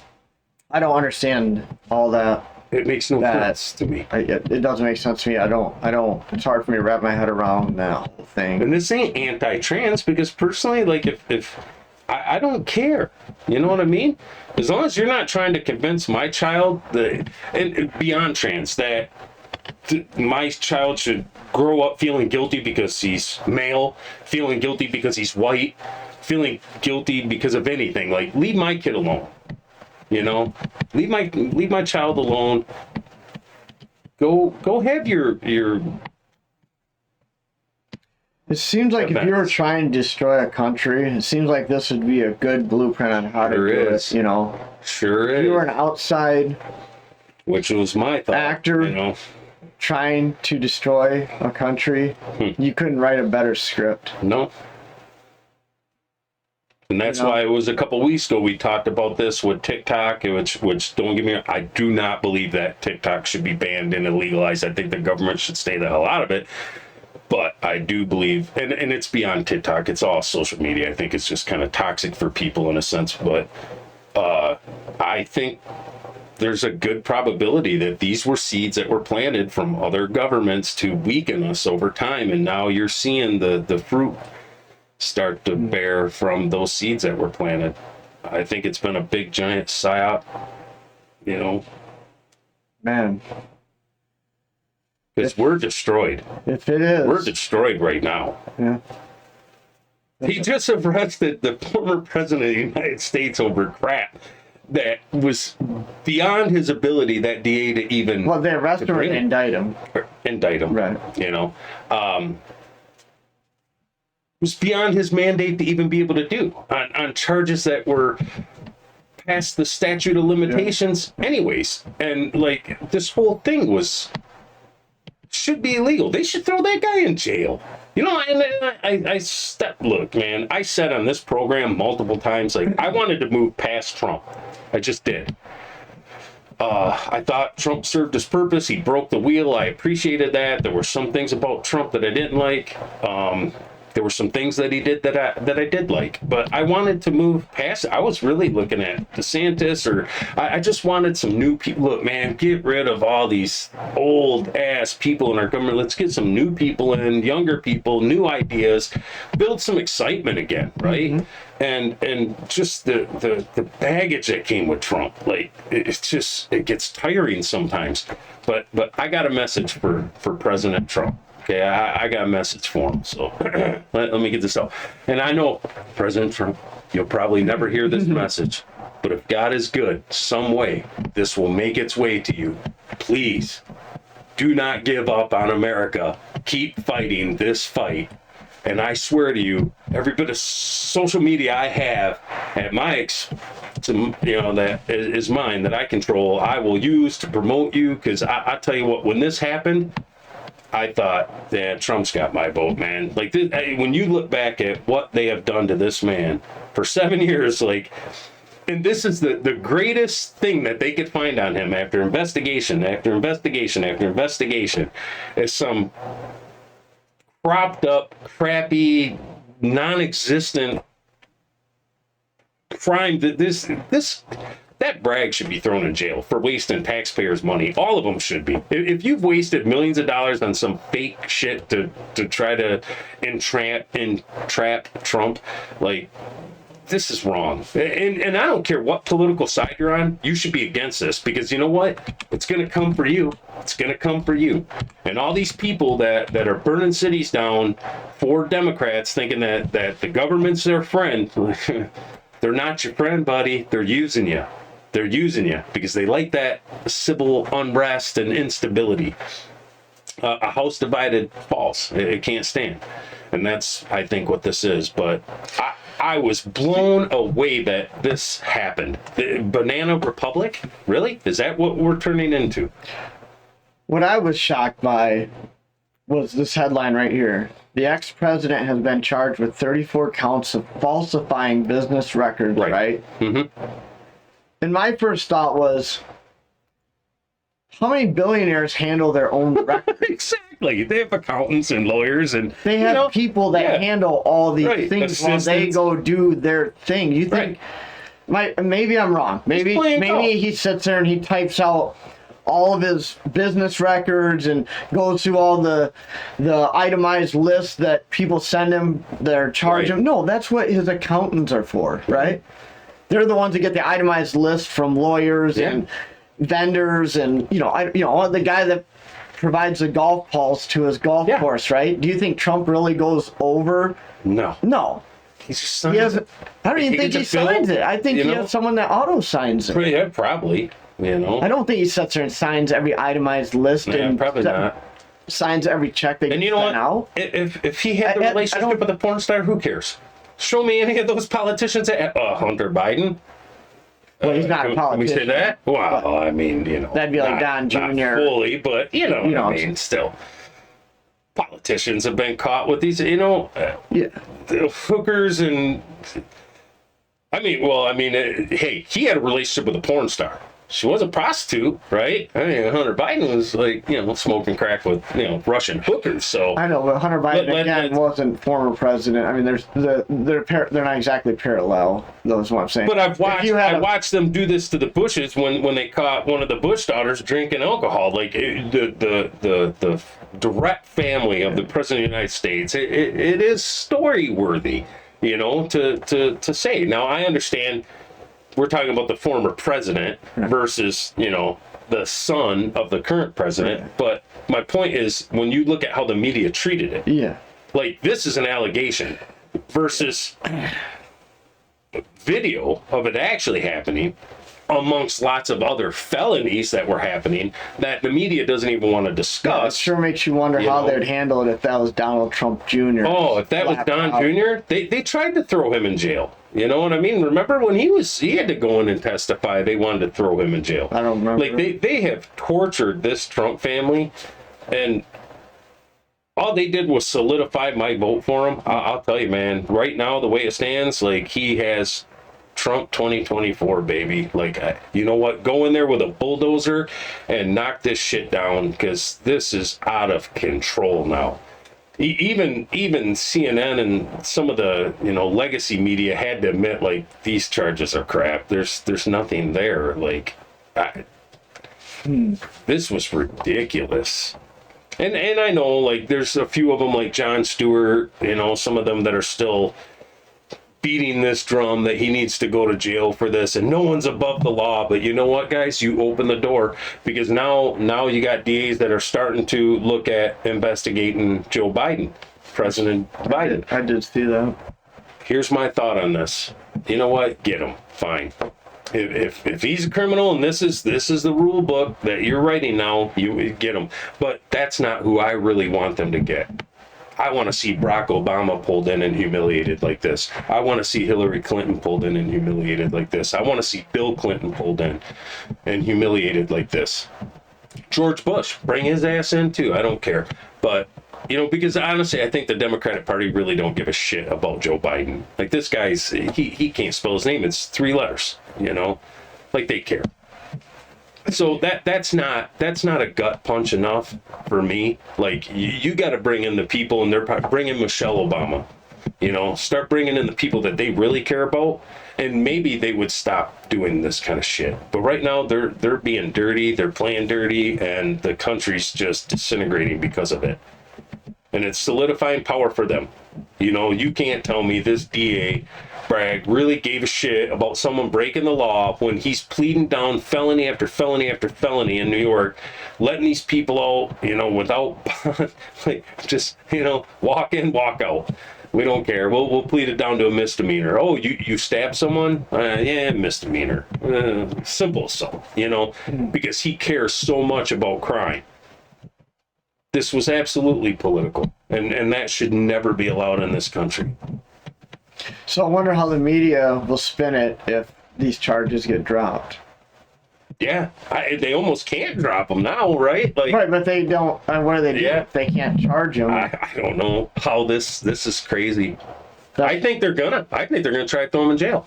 I don't understand all that. It makes no sense to me. It doesn't make sense to me. I don't. It's hard for me to wrap my head around that whole thing. And this ain't anti-trans, because personally, like, if I don't care, you know what I mean? As long as you're not trying to convince my child and beyond trans that my child should grow up feeling guilty because he's male, feeling guilty because he's white, feeling guilty because of anything. Like, leave my kid alone. Leave my child alone. Go have your It seems like if you were events. trying to destroy a country, it seems like this would be a good blueprint on how Sure to do is. it. You know, Sure if you were is. an outside Which was my thought. Actor. You know, trying to destroy a country, you couldn't write a better script. no. And that's You know? why it was a couple weeks ago we talked about this with TikTok, which don't get me, I do not believe that TikTok should be banned and illegalized. I think the government should stay the hell out of it. But I do believe, and it's beyond TikTok, it's all social media. I think it's just kind of toxic for people in a sense. But I think there's a good probability that these were seeds that were planted from other governments to weaken us over time. And now you're seeing the fruit start to bear from those seeds that were planted. I think it's been a big giant psyop, you know, Man, because we're destroyed. if it is, We're destroyed right now. yeah. He just arrested the former president of the United States over crap that was beyond his ability, that DA, to even Well, they arrest him bring and it. indict him. Indict him. Right. You know, it was beyond his mandate to even be able to do on charges that were past the statute of limitations anyways. And like, this whole thing should be illegal. They should throw that guy in jail. You know, and look, man, I said on this program multiple times, like, I wanted to move past Trump. I just did. I thought Trump served his purpose. He broke the wheel. I appreciated that. There were some things about Trump that I didn't like. There were some things that he did that I did like, but I wanted to move past it. I was really looking at DeSantis, or I just wanted some new people. Look, man, get rid of all these old ass people in our government. Let's get some new people in, younger people, new ideas, build some excitement again, right? Mm-hmm. And just the baggage that came with Trump, like, it gets tiring sometimes. But I got a message for President Trump. Okay, I got a message for him. So let me get this out. And I know, President Trump, you'll probably never hear this message, but if God is good, some way this will make its way to you. Please do not give up on America. Keep fighting this fight. And I swear to you, every bit of social media I have at my that is mine, that I control, I will use to promote you. Because I tell you what, when this happened, I thought, yeah, Trump's got my vote, man. Like, this, when you look back at what they have done to this man for 7 years, like, and this is the greatest thing that they could find on him after investigation after investigation after investigation, is some propped up, crappy, non-existent crime. That Bragg should be thrown in jail for wasting taxpayers' money. All of them should be. If you've wasted millions of dollars on some fake shit to try to entrap Trump, like, this is wrong. And I don't care what political side you're on, you should be against this, because you know what? It's going to come for you. It's going to come for you. And all these people that are burning cities down for Democrats, thinking that the government's their friend, they're not your friend, buddy. They're using you. They're using you because they like that civil unrest and instability. A house divided falls. It can't stand. And that's, I think, what this is. But I was blown away that this happened. The Banana Republic? Really? Is that what we're turning into? What I was shocked by was this headline right here. The ex-president has been charged with 34 counts of falsifying business records, right? Mm-hmm. And my first thought was, how many billionaires handle their own records? Exactly. They have accountants and lawyers, and They have people that handle all these things while they Assistants. go do their thing. You think, maybe I'm wrong. Maybe he sits there and he types out all of his business records and goes through all the itemized lists that people send him. They're charging him. No, that's what his accountants are for, right? They're the ones that get the itemized list from lawyers and vendors, and the guy that provides the golf balls to his golf course, right? Do you think Trump really goes over? No. He's just He has. I don't even think he signs it. I think he has someone that auto signs it. Yeah, probably. I don't think he sits there and signs every itemized list. Yeah, probably not. signs every check they And get you know sent what? out. If he had the I relationship don't- with a porn star, who cares? Show me any of those politicians that Hunter Biden. Well, he's not a Can we say politician. that? Well, I mean, you know, That'd be like Don not Jr.. fully, but you know, You know, what I mean, still, politicians have been caught with these, you know, Yeah. the hookers and. I mean, well, I mean, hey, he had a relationship with a porn star. She was a prostitute, right? I mean, Hunter Biden was like, you know, smoking crack with, you know, Russian hookers. So I know, but Hunter Biden again wasn't former president. I mean, they're not exactly parallel. That's what I'm saying. But I If watched them do this to the Bushes when they caught one of the Bush daughters drinking alcohol. Like the direct family of the president of the United States. It is story worthy, you know, to say. Now I understand we're talking about the former president versus, you know, the son of the current president. But my point is, when you look at how the media treated it, Yeah. like this is an allegation versus video of it actually happening amongst lots of other felonies that were happening that the media doesn't even want to It discuss. sure makes you wonder how know? they'd handle it if that was Donald Trump Jr. Oh, if that was Don Laptop. Jr., they tried to throw him in jail. You know what I mean? Remember when he had to go in and testify, they wanted to throw him in jail. I don't remember. Like they have tortured this Trump family, and all they did was solidify my vote for him. I'll tell you, man, right now, the way it stands, like he has Trump 2024, baby. Like, you know what? Go in there with a bulldozer and knock this shit down, because this is out of control now. Even CNN and some of the, you know, legacy media had to admit, like, these charges are crap. There's nothing there. Like, this was ridiculous. And I know, like, there's a few of them, like Jon Stewart, you know, some of them that are still beating this drum that he needs to go to jail for this, and no one's above the law. But you know what, guys? You open the door, because now you got DAs that are starting to look at investigating Joe Biden, President Biden. I did see that. Here's my thought on this. You know what? Get him. Fine. If he's a criminal and this is the rule book that you're writing now, you get him. But that's not who I really want them to get. I want to see Barack Obama pulled in and humiliated like this. I want to see Hillary Clinton pulled in and humiliated like this. I want to see Bill Clinton pulled in and humiliated like this. George Bush, bring his ass in too. I don't care. But, you know, because honestly, I think the Democratic Party really don't give a shit about Joe Biden. Like, this guy's, he can't spell his name. It's 3 letters, you know? Like, they care. So that's not a gut punch enough for me. Like, you got to bring in the people, and bring in Michelle Obama. You know, start bringing in the people that they really care about, and maybe they would stop doing this kind of shit. But right now, they're being dirty, they're playing dirty, and the country's just disintegrating because of it. And it's solidifying power for them. You know, you can't tell me this DA Bragg really gave a shit about someone breaking the law when he's pleading down felony after felony after felony in New York, letting these people out, you know, without, like, just, you know, walk in, walk out. We don't care. We'll plead it down to a misdemeanor. Oh, you stabbed someone? Yeah, misdemeanor. Simple assault, you know, because he cares so much about crime. This was absolutely political, and that should never be allowed in this country. So I wonder how the media will spin it if these charges get dropped. Yeah, they almost can't drop them now, right? Like, Right, but they don't. What do they do Yeah. if they can't charge him? I don't know how this is crazy. I think they're gonna try to throw him in jail.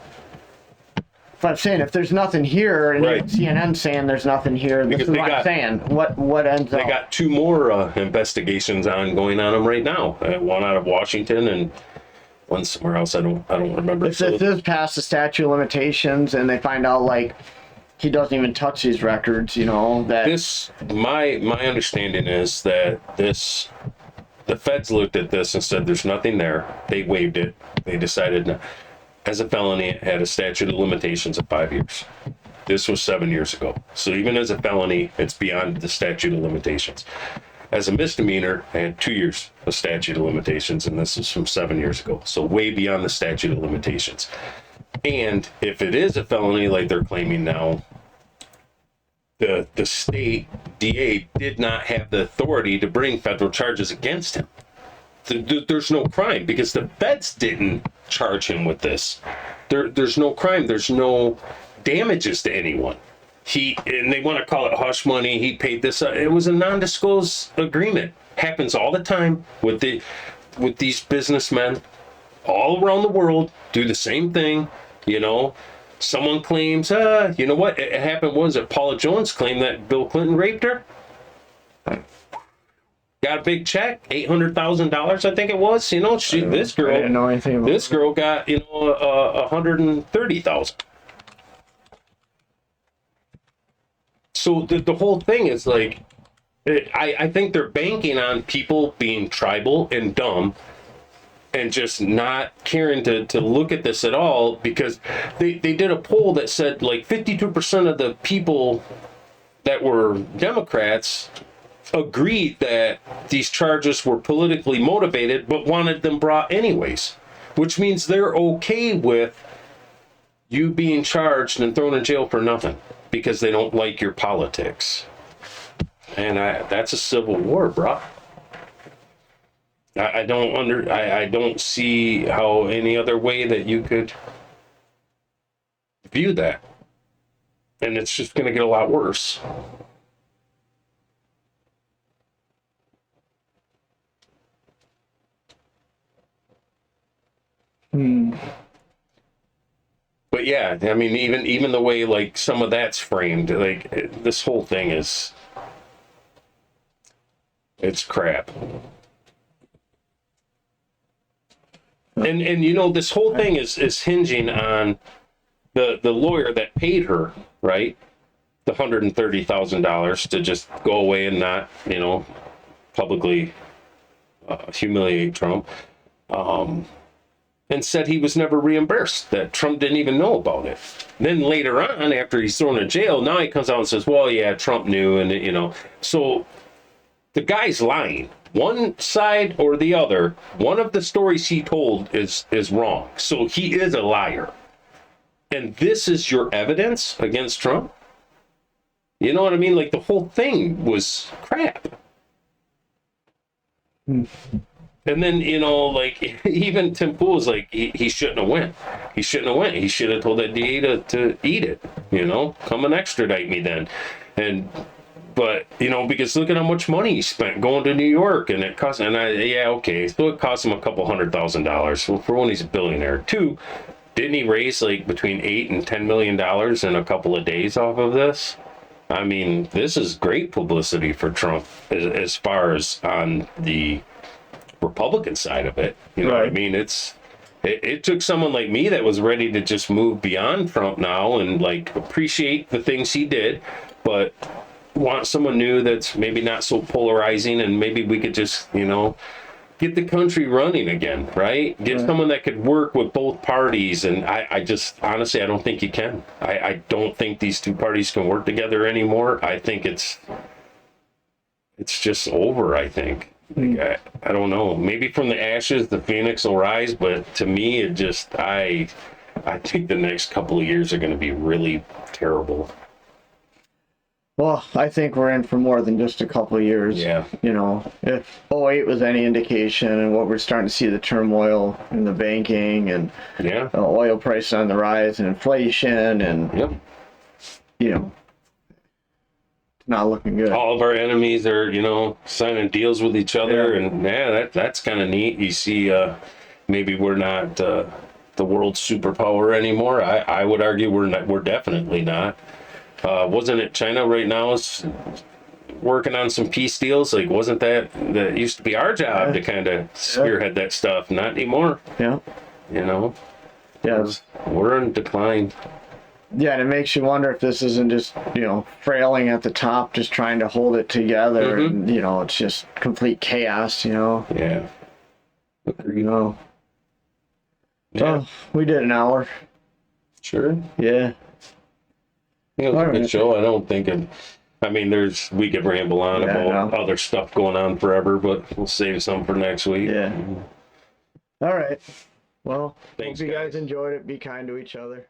But I'm saying if there's nothing here, and Right. CNN saying there's nothing here, this Because is they what I'm got- saying. What ends They up? got 2 more investigations going on them right now. One out of Washington and one somewhere else. I don't remember. If this is past the statute of limitations, and they find out like he doesn't even touch these records, you know that. My understanding is that the feds looked at this and said there's nothing there. They waived it. They decided as a felony it had a statute of limitations of 5 years. This was 7 years ago. So even as a felony, it's beyond the statute of limitations. As a misdemeanor, I had 2 years of statute of limitations, and this is from 7 years ago. So way beyond the statute of limitations. And if it is a felony like they're claiming now, the state DA did not have the authority to bring federal charges against him. There's no crime because the feds didn't charge him with this. There's no crime. There's no damages to anyone. And they want to call it hush money. He paid this. It was a non-disclosed agreement. Happens all the time with these businessmen all around the world. Do the same thing. You know, someone claims, you know what? It happened. Was it Paula Jones claimed that Bill Clinton raped her? Got a big check, $800,000, I think it was. You know, this girl. I didn't know anything about this girl got, you know, $130,000. So the whole thing is like, I think they're banking on people being tribal and dumb and just not caring to look at this at all, because they did a poll that said like 52% of the people that were Democrats agreed that these charges were politically motivated but wanted them brought anyways, which means they're okay with you being charged and thrown in jail for nothing because they don't like your politics. And that's a civil war, bro. I don't see how any other way that you could view that. And it's just going to get a lot worse. But yeah, I mean, even the way like some of that's framed, like this whole thing is, it's crap. And you know, this whole thing is hinging on the lawyer that paid her, right? The $130,000 to just go away and not, you know, publicly humiliate Trump. And said he was never reimbursed, that Trump didn't even know about it. Then later on, after he's thrown in jail, now he comes out and says, well, yeah, Trump knew, and, you know. So the guy's lying. One side or the other, one of the stories he told is wrong. So he is a liar. And this is your evidence against Trump? You know what I mean? Like, the whole thing was crap. And then, you know, like, even Tim Pool was like, he shouldn't have went. He shouldn't have went. He should have told that DA to eat it, you know, come and extradite me then. But, you know, because look at how much money he spent going to New York, and it cost, okay, so it cost him a couple $100,000. Well, for one, he's a billionaire. Two, didn't he raise like between $8 and $10 million in a couple of days off of this? I mean, this is great publicity for Trump as far as on the Republican side of it. You know what I mean? It took someone like me that was ready to just move beyond Trump now and like appreciate the things he did, but want someone new that's maybe not so polarizing, and maybe we could just, you know, get the country running again, right? Get someone that could work with both parties. And I just, honestly, I don't think you can. I don't think these two parties can work together anymore. I think it's just over, I think. Like, I don't know. Maybe from the ashes, the phoenix will rise. But to me, it just, I think the next couple of years are going to be really terrible. Well, I think we're in for more than just a couple of years. Yeah. You know, if '08 was any indication, and what we're starting to see, the turmoil in the banking and oil prices on the rise and inflation and, you know, not looking good. All of our enemies are, you know, signing deals with each other, and that's kind of neat. You see, maybe we're not the world superpower anymore. I would argue we're definitely not. Wasn't it China right now is working on some peace deals? Like, wasn't that used to be our job to kind of spearhead that stuff? Not anymore. Yeah. You know. Yeah. We're in decline. Yeah, and it makes you wonder if this isn't just, you know, frailing at the top, just trying to hold it together, and, you know, it's just complete chaos, you know? Yeah. You know. Yeah. So, we did an hour. Sure. Yeah. It was a good show. I don't think we could ramble on about other stuff going on forever, but we'll save some for next week. Yeah. All right. Well, thanks, hope you guys enjoyed it. Be kind to each other.